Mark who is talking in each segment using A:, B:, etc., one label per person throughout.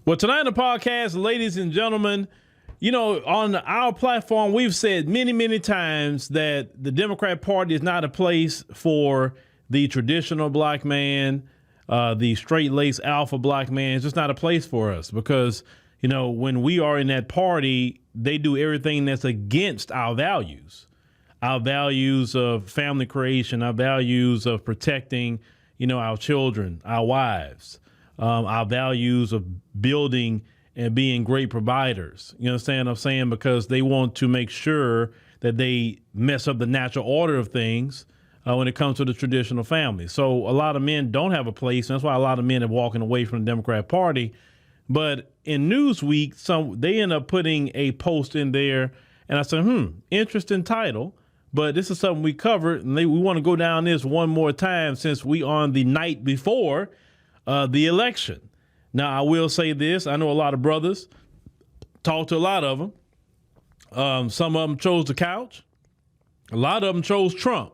A: Well, tonight on the podcast, ladies and gentlemen, you know, on our platform, we've said many, many times that the Democrat Party is not a place for the traditional black man, the straight-laced alpha black man. It's just not a place for us because, you know, when we are in that party, they do everything that's against our values of family creation, our values of protecting, you know, our children, our wives, our values of building and being great providers. You understand what I'm saying? Because they want to make sure that they mess up the natural order of things when it comes to the traditional family. So a lot of men don't have a place, and that's why a lot of men are walking away from the Democrat Party. But in Newsweek, they end up putting a post in there, and I said, interesting title. But this is something we covered, and we want to go down this one more time since we on the night before the election. Now, I will say this. I know a lot of brothers, talked to a lot of them. Some of them chose the couch. A lot of them chose Trump.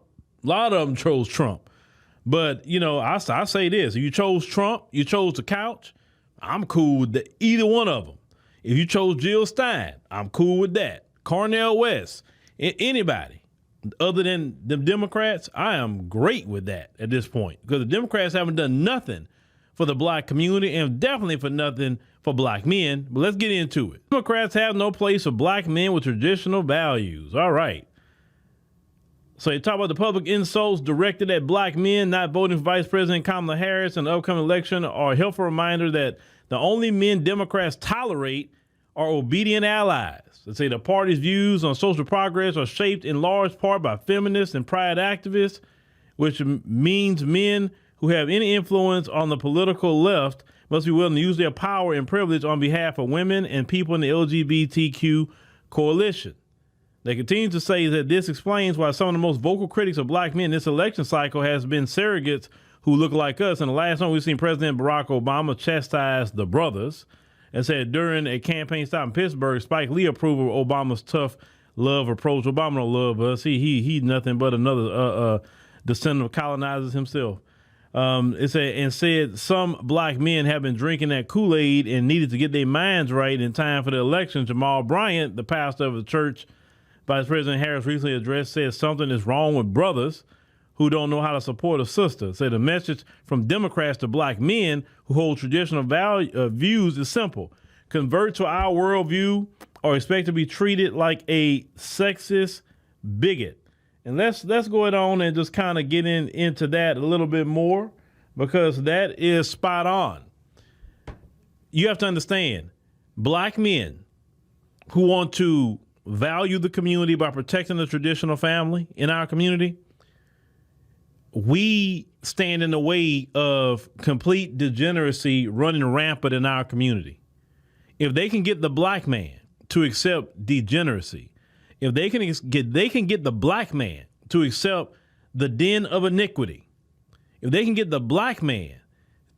A: But, you know, I say this. If you chose Trump, you chose the couch, I'm cool with either one of them. If you chose Jill Stein, I'm cool with that. Cornel West, anybody other than the Democrats, I am great with that at this point because the Democrats haven't done nothing for the black community and definitely for nothing for black men. But let's get into it. Democrats have no place for black men with traditional values. All right. So you talk about the public insults directed at black men not voting for Vice President Kamala Harris in the upcoming election are a helpful reminder that the only men Democrats tolerate are obedient allies. They say the party's views on social progress are shaped in large part by feminists and pride activists, which means men who have any influence on the political left must be willing to use their power and privilege on behalf of women and people in the LGBTQ coalition. They continue to say that this explains why some of the most vocal critics of black men in this election cycle has been surrogates who look like us. And the last time we've seen President Barack Obama chastise the brothers and said during a campaign stop in Pittsburgh, Spike Lee approved of Obama's tough love approach. Obama don't love us. He's nothing but another descendant of colonizers himself. It said some black men have been drinking that Kool-Aid and needed to get their minds right in time for the election. Jamal Bryant, the pastor of the church Vice President Harris recently addressed, said something is wrong with brothers who don't know how to support a sister. Said the message from Democrats to black men who hold traditional views is simple. Convert to our worldview or expect to be treated like a sexist bigot. And let's go on and just kind of get into that a little bit more because that is spot on. You have to understand, black men who want to value the community by protecting the traditional family in our community, we stand in the way of complete degeneracy running rampant in our community. If they can get the black man to accept degeneracy, if they can get the black man to accept the den of iniquity, if they can get the black man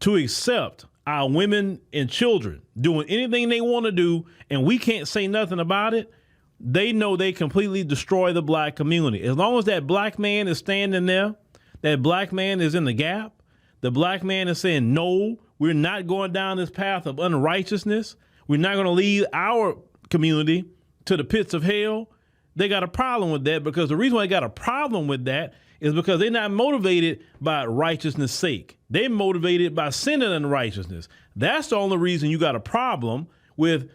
A: to accept our women and children doing anything they want to do and we can't say nothing about it, they know they completely destroy the black community. As long as that black man is standing there, that black man is in the gap, the black man is saying, no, we're not going down this path of unrighteousness. We're not going to lead our community to the pits of hell. They got a problem with that because the reason why they got a problem with that is because they're not motivated by righteousness' sake. They're motivated by sin and unrighteousness. That's the only reason you got a problem with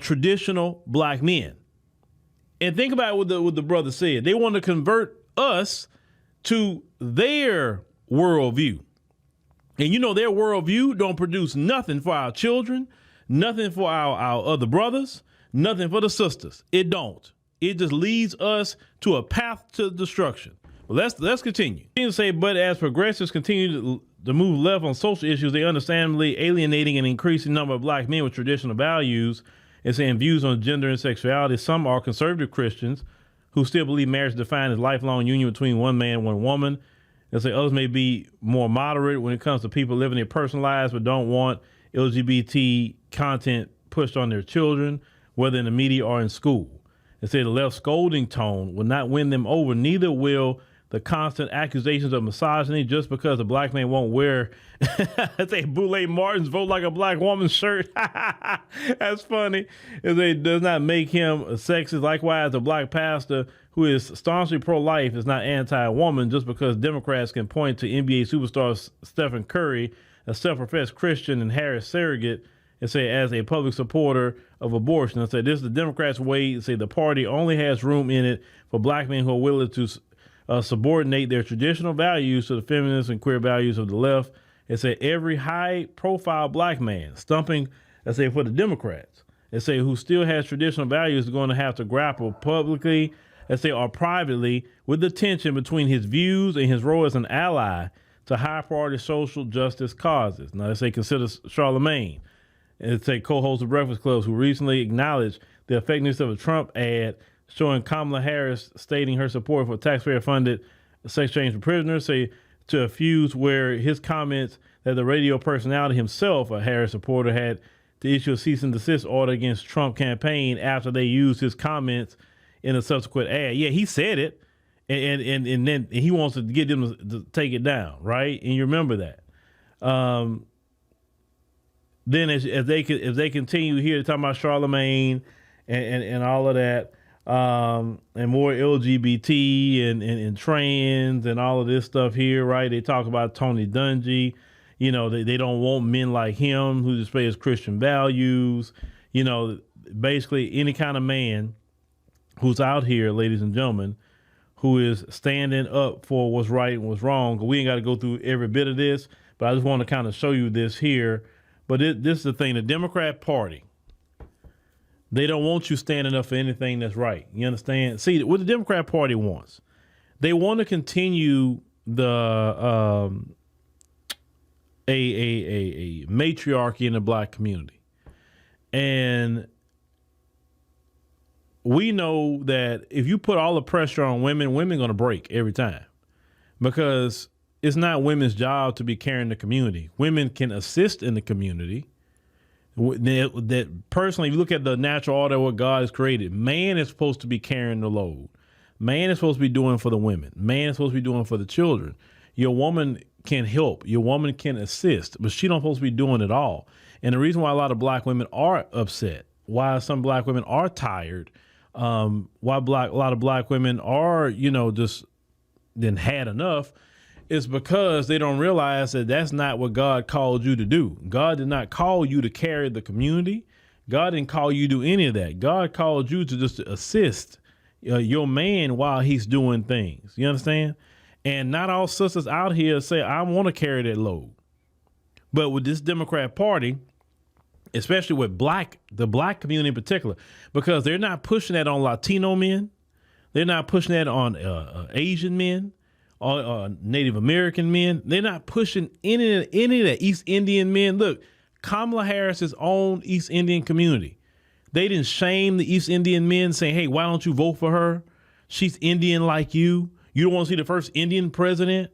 A: traditional black men. And think about what the brother said. They want to convert us to their worldview. And you know their worldview don't produce nothing for our children, nothing for our other brothers, nothing for the sisters. It don't. It just leads us to a path to destruction. Well, let's continue. Continue to say, but as progressives continue to move left on social issues, they understandably alienating an increasing number of black men with traditional values and saying views on gender and sexuality. Some are conservative Christians who still believe marriage is defined as a lifelong union between one man and one woman. They say others may be more moderate when it comes to people living their personal lives but don't want LGBT content pushed on their children, whether in the media or in school. They say the left scolding tone will not win them over. Neither will the constant accusations of misogyny just because a black man won't wear, say, Boulay Martin's vote like a black woman's shirt. That's funny. It does not make him a sexist. Likewise, a black pastor who is staunchly pro-life is not anti-woman just because Democrats can point to NBA superstar Stephen Curry, a self-professed Christian and Harris surrogate, and say as a public supporter of abortion. And say this is the Democrats' way to say the party only has room in it for black men who are willing to subordinate their traditional values to the feminist and queer values of the left. And say every high-profile black man stumping, let's say, for the Democrats, and say who still has traditional values is going to have to grapple publicly, let's say, or privately with the tension between his views and his role as an ally to high-priority social justice causes. Now, let's say consider Charlemagne, and say co-host of Breakfast Club, who recently acknowledged the effectiveness of a Trump ad showing Kamala Harris stating her support for taxpayer-funded sex change for prisoners, say to a fuse where his comments that the radio personality himself, a Harris supporter, had to issue a cease and desist order against Trump campaign after they used his comments in a subsequent ad. Yeah, he said it, and then he wants to get them to take it down, right? And you remember that. Then as they continue here talking about Charlemagne and all of that, and more LGBT and trans and all of this stuff here, right? They talk about Tony Dungy. You know, they don't want men like him who display his Christian values. You know, basically any kind of man who's out here, ladies and gentlemen, who is standing up for what's right and what's wrong. We ain't got to go through every bit of this, but I just want to kind of show you this here. But this is the thing, the Democrat Party, they don't want you standing up for anything that's right. You understand? See, what the Democrat Party wants, they want to continue the a matriarchy in the black community. And we know that if you put all the pressure on women, women are going to break every time, because it's not women's job to be carrying the community. Women can assist in the community. That personally, if you look at the natural order of what God has created, man is supposed to be carrying the load. Man is supposed to be doing for the women. Man is supposed to be doing for the children. Your woman can help. Your woman can assist, but she don't supposed to be doing it all. And the reason why a lot of black women are upset, why some black women are tired, why a lot of black women are, just then had enough, is because they don't realize that that's not what God called you to do. God did not call you to carry the community. God didn't call you to do any of that. God called you to just assist your man while he's doing things. You understand? And not all sisters out here say, I want to carry that load. But with this Democrat Party, especially with the black community in particular, because they're not pushing that on Latino men. They're not pushing that on Asian men. Native American men. They're not pushing any of the East Indian men. Look, Kamala Harris's own East Indian community, they didn't shame the East Indian men saying, hey, why don't you vote for her? She's Indian like you. You don't want to see the first Indian president?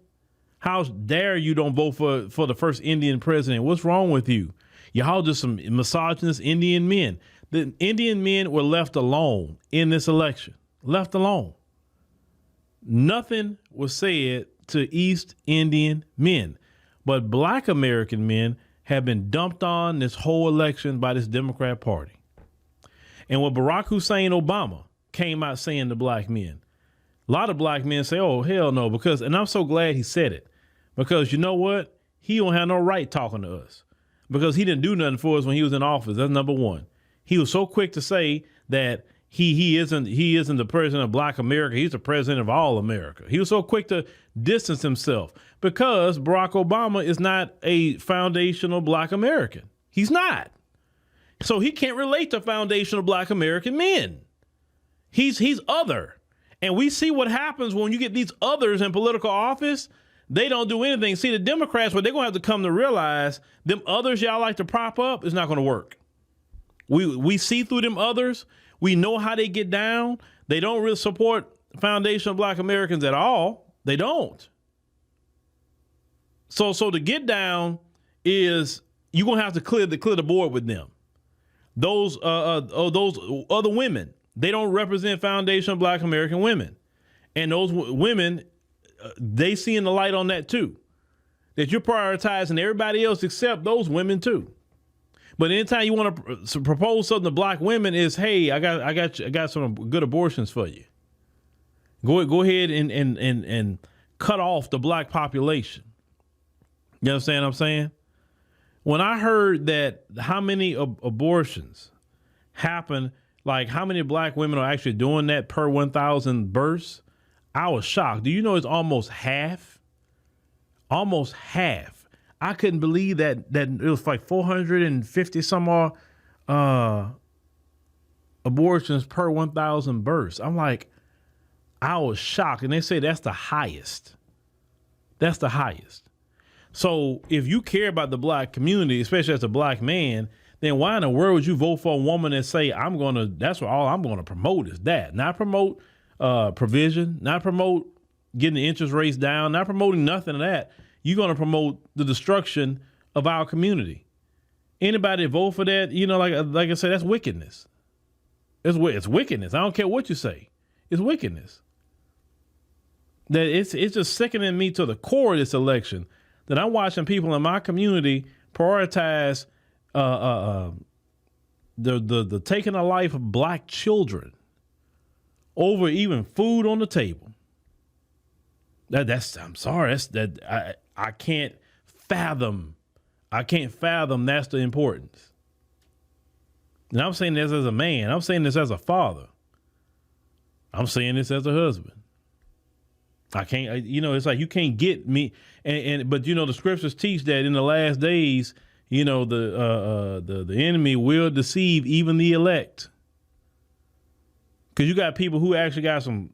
A: How dare you don't vote for the first Indian president? What's wrong with you? Y'all just some misogynist Indian men. The Indian men were left alone in this election. Left alone. Nothing was said to East Indian men, but black American men have been dumped on this whole election by this Democrat Party. And what Barack Hussein Obama came out saying to black men, a lot of black men say, oh, hell no, and I'm so glad he said it, because you know what? He don't have no right talking to us, because he didn't do nothing for us when he was in office. That's number one. He was so quick to say that he isn't the president of black America. He's the president of all America. He was so quick to distance himself because Barack Obama is not a foundational black American. He's not. So he can't relate to foundational black American men. He's other. And we see what happens when you get these others in political office. They don't do anything. See, the Democrats, what they're going to have to come to realize, them others y'all like to prop up is not going to work. We see through them others. We know how they get down. They don't really support foundational black Americans at all. They don't. So to get down is you're going to have to clear the board with them. Those other women, they don't represent foundational black American women. And those women, they seeing the light on that too. That you're prioritizing everybody else except those women too. But anytime you want to propose something to black women is, hey, I got some good abortions for you. Go ahead and cut off the black population. You understand what I'm saying? When I heard that how many abortions happen, like how many black women are actually doing that per 1,000 births, I was shocked. Do you know it's almost half? Almost half. I couldn't believe that it was like 450 some more abortions per 1,000 births. I'm like, I was shocked. And they say that's the highest. That's the highest. So if you care about the black community, especially as a black man, then why in the world would you vote for a woman that say, that's what all I'm going to promote is that. Not promote provision, not promote getting the interest rates down, not promoting nothing of that. You're going to promote the destruction of our community. Anybody that vote for that, like I said, that's wickedness. It's wickedness. I don't care what you say. It's wickedness. That it's just sickening me to the core of this election that I'm watching people in my community prioritize the taking the life of black children over even food on the table. I'm sorry. I can't fathom. I can't fathom that's the importance. And I'm saying this as a man. I'm saying this as a father. I'm saying this as a husband. I can't, it's like you can't get me. But the scriptures teach that in the last days, the enemy will deceive even the elect. Because you got people who actually got some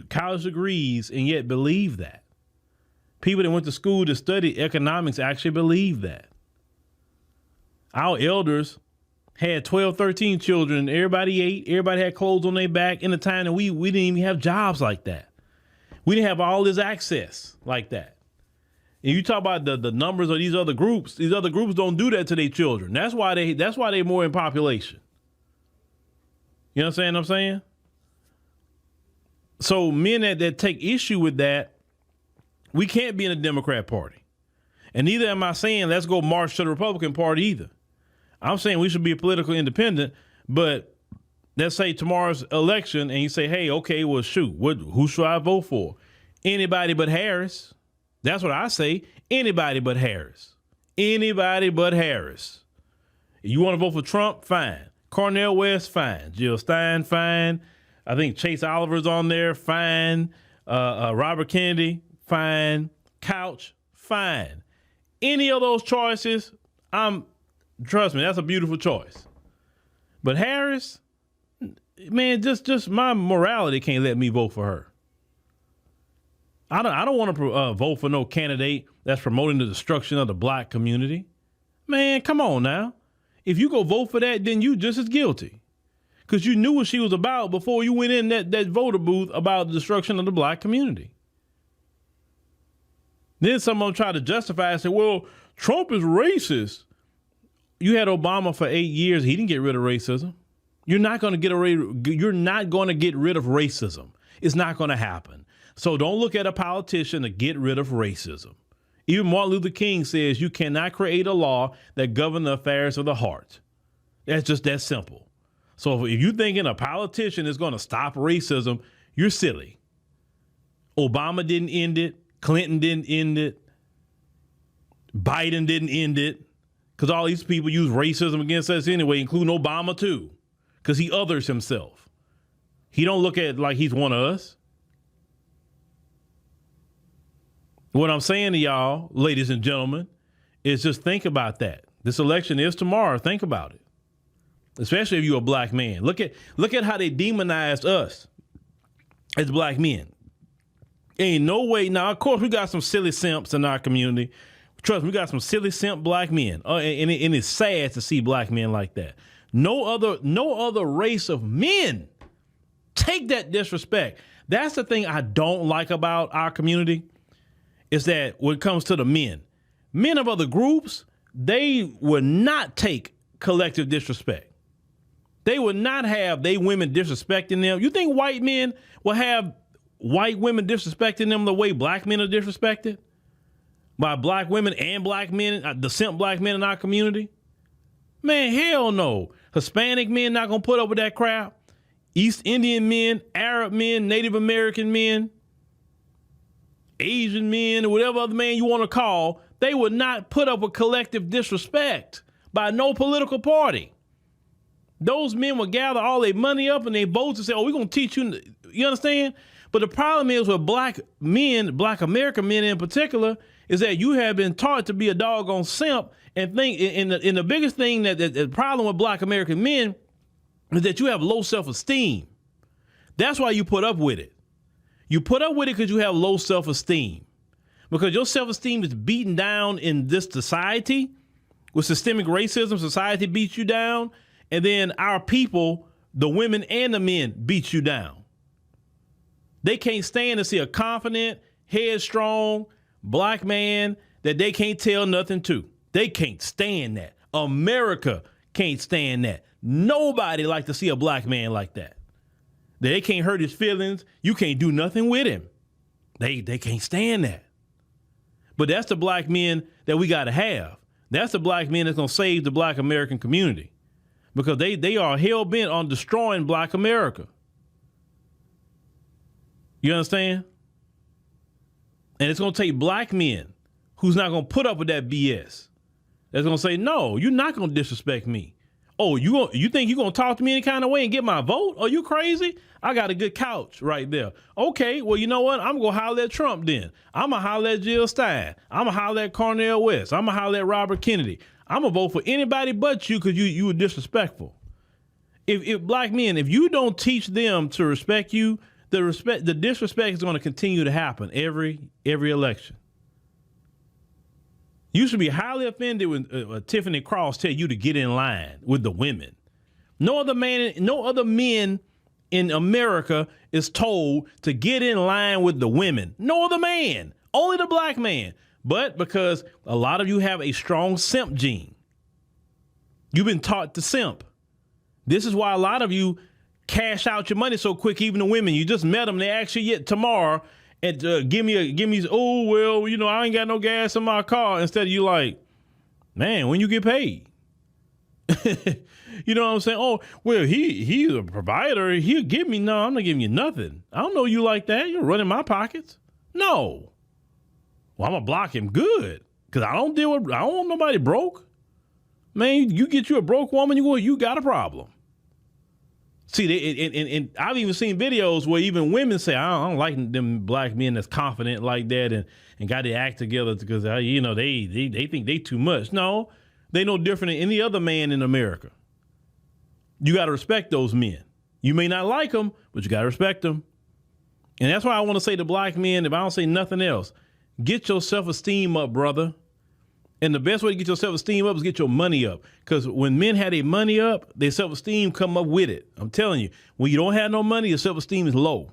A: college degrees and yet believe that. People that went to school to study economics actually believe that. Our elders had 12, 13 children. Everybody ate. Everybody had clothes on their back in the time that we didn't even have jobs like that. We didn't have all this access like that. And you talk about the numbers of these other groups don't do that to their children. That's why they're more in population. You understand what I'm saying? So men that take issue with that, we can't be in the Democrat Party. And neither am I saying let's go march to the Republican Party either. I'm saying we should be a political independent, but let's say tomorrow's election and you say, hey, okay, well, shoot, who should I vote for? Anybody but Harris. That's what I say. Anybody but Harris. Anybody but Harris. You want to vote for Trump? Fine. Cornel West? Fine. Jill Stein? Fine. I think Chase Oliver's on there? Fine. Robert Kennedy? Fine. Couch? Fine. Any of those choices, trust me, that's a beautiful choice. But Harris, man, just my morality can't let me vote for her. I don't want to vote for no candidate that's promoting the destruction of the black community. Man, come on now. If you go vote for that, then you just as guilty. Because you knew what she was about before you went in that voter booth about the destruction of the black community. Then someone tried to justify and say, well, Trump is racist. You had Obama for 8 years. He didn't get rid of racism. You're not going to get rid of racism. It's not going to happen. So don't look at a politician to get rid of racism. Even Martin Luther King says you cannot create a law that governs the affairs of the heart. That's just that simple. So if you're thinking a politician is going to stop racism, you're silly. Obama didn't end it. Clinton didn't end it. Biden didn't end it. Because all these people use racism against us anyway, including Obama too. Because he others himself. He don't look at it like he's one of us. What I'm saying to y'all, ladies and gentlemen, is just think about that. This election is tomorrow. Think about it. Especially if you're a black man. Look at how they demonized us as black men. Ain't no way. Now, of course, we got some silly simps in our community. Trust me, we got some silly simp black men. And it's sad to see black men like that. No other race of men take that disrespect. That's the thing I don't like about our community. Is that when it comes to the men of other groups, they would not take collective disrespect. They would not have they women disrespecting them. You think white men will have white women disrespecting them the way black men are disrespected by black women and black men, the simp black men in our community? Man, hell no. Hispanic men not going to put up with that crap. East Indian men, Arab men, Native American men, Asian men, or whatever other man you want to call, they would not put up with collective disrespect by no political party. Those men would gather all their money up and their votes and say, oh, we're going to teach you. You understand? But the problem is with black men, black American men in particular, is that you have been taught to be a doggone simp and think, and the biggest thing that the problem with black American men is that you have low self-esteem. That's why you put up with it. You put up with it because you have low self-esteem. Because your self-esteem is beaten down in this society. With systemic racism, society beats you down. And then our people, the women and the men, beat you down. They can't stand to see a confident, headstrong black man that they can't tell nothing to. They can't stand that. America can't stand that. Nobody like to see a black man like that. They can't hurt his feelings. You can't do nothing with him. They can't stand that. But that's the black men that we got to have. That's the black men that's going to save the black American community, because they are hell-bent on destroying black America. You understand? And it's going to take black men who's not going to put up with that BS. That's going to say, no, you're not going to disrespect me. Oh, you think you're going to talk to me any kind of way and get my vote? Are you crazy? I got a good couch right there. Okay, well, you know what? I'm going to holler at Trump then. I'm going to holler at Jill Stein. I'm going to holler at Cornel West. I'm going to holler at Robert Kennedy. I'm going to vote for anybody but you because you were disrespectful. If black men, if you don't teach them to respect you, the disrespect is going to continue to happen every election. You should be highly offended when Tiffany Cross tell you to get in line with the women. No other men in America is told to get in line with the women. No other man, only the black man. But because a lot of you have a strong simp gene, you've been taught to simp. This is why a lot of you cash out your money so quick. Even the women, you just met them, they ask you yet tomorrow, and give me. Oh well, you know I ain't got no gas in my car. Instead of you like, man, when you get paid, you know what I'm saying? Oh well, he's a provider. He'll give me. No, I'm not giving you nothing. I don't know you like that. You're running my pockets. No. Well, I'm gonna block him good because I don't want nobody broke. Man, you get you a broke woman, you got a problem. See, and I've even seen videos where even women say, I don't like them black men that's confident like that and got their act together because, they think they too much. No, they no different than any other man in America. You got to respect those men. You may not like them, but you got to respect them. And that's why I want to say to black men, if I don't say nothing else, get your self-esteem up, brother. And the best way to get your self-esteem up is get your money up. Because when men have their money up, their self-esteem come up with it. I'm telling you, when you don't have no money, your self-esteem is low.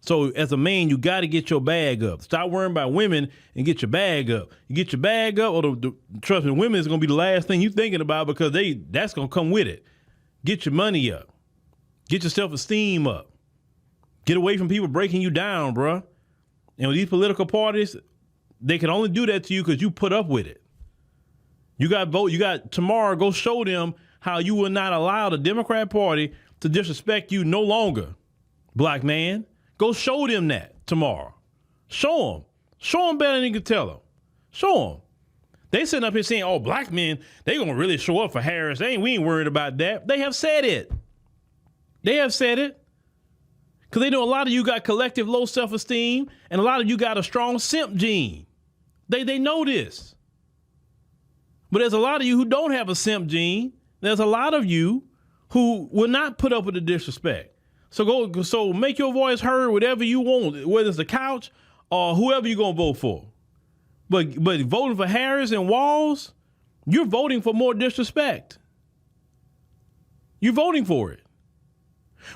A: So as a man, you got to get your bag up. Stop worrying about women and get your bag up. You get your bag up, or trust me, women is going to be the last thing you're thinking about because that's going to come with it. Get your money up. Get your self-esteem up. Get away from people breaking you down, bruh. And with these political parties, they can only do that to you because you put up with it. You got vote. You got tomorrow. Go show them how you will not allow the Democrat Party to disrespect you no longer, black man. Go show them that tomorrow. Show them. Show them better than you can tell them. Show them. They sitting up here saying, "Oh, black men, they gonna really show up for Harris. We ain't worried about that." They have said it. They have said it. Because they know a lot of you got collective low self-esteem and a lot of you got a strong simp gene. They know this. But there's a lot of you who don't have a simp gene. There's a lot of you who will not put up with the disrespect. So make your voice heard whatever you want, whether it's the couch or whoever you're going to vote for. But voting for Harris and Walls, you're voting for more disrespect. You're voting for it.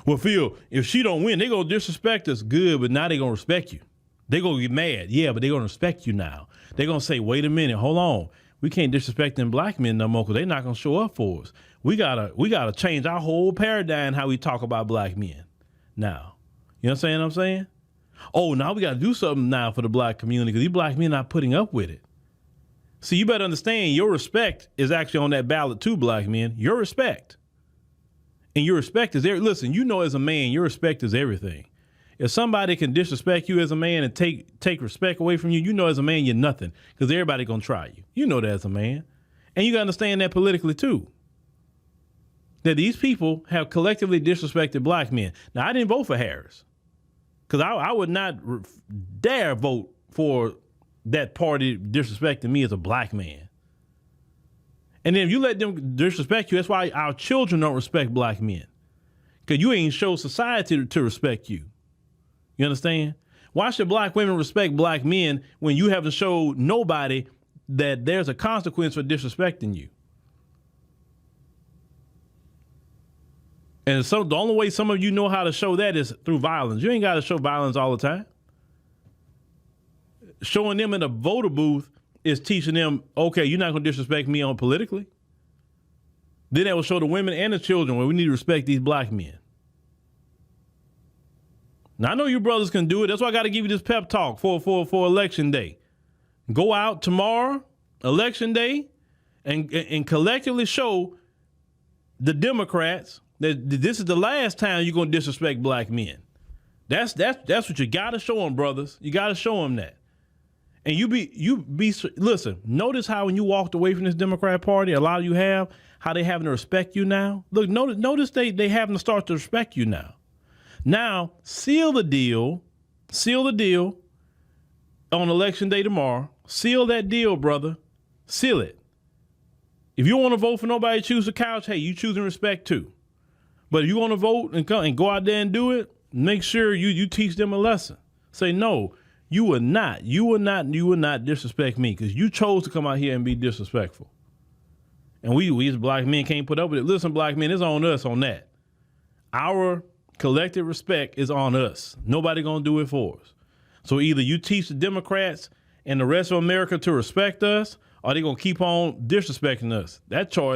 A: Well, Phil, if she don't win, they going to disrespect us. Good, but now they going to respect you. They going to get mad. Yeah, but they going to respect you now. They going to say, wait a minute, hold on. We can't disrespect them black men no more because they're not going to show up for us. We gotta change our whole paradigm how we talk about black men now. You know what I'm saying? Oh, now we got to do something now for the black community because these black men not putting up with it. See, you better understand your respect is actually on that ballot too, black men. Your respect. And your respect is there. Listen, you know, as a man, your respect is everything. If somebody can disrespect you as a man and take respect away from you, you know as a man you're nothing because everybody going to try you. You know that as a man. And you got to understand that politically too. That these people have collectively disrespected black men. Now, I didn't vote for Harris because I would not dare vote for that party disrespecting me as a black man. And then if you let them disrespect you, that's why our children don't respect black men. Because you ain't show society to respect you. You understand? Why should black women respect black men when you haven't showed nobody that there's a consequence for disrespecting you? And so the only way some of you know how to show that is through violence. You ain't got to show violence all the time. Showing them in a voter booth is teaching them, okay, you're not going to disrespect me on politically. Then that will show the women and the children where we need to respect these black men. Now, I know you brothers can do it. That's why I got to give you this pep talk for election day. Go out tomorrow, election day, and collectively show the Democrats that this is the last time you're going to disrespect black men. That's what you got to show them, brothers. You got to show them that. And listen, notice how when you walked away from this Democrat Party, a lot of you have, how they having to respect you now. Look, notice they having to start to respect you now. Now, seal the deal on election day tomorrow. Seal that deal, brother. Seal it. If you want to vote for nobody to choose the couch, hey, you choose and respect too. But if you want to vote and go out there and do it, make sure you teach them a lesson. Say, no, you will not disrespect me because you chose to come out here and be disrespectful. And we as black men can't put up with it. Listen, black men, it's on us on that. Our collective respect is on us. Nobody gonna do it for us. So either you teach the Democrats and the rest of America to respect us, or they gonna keep on disrespecting us. That choice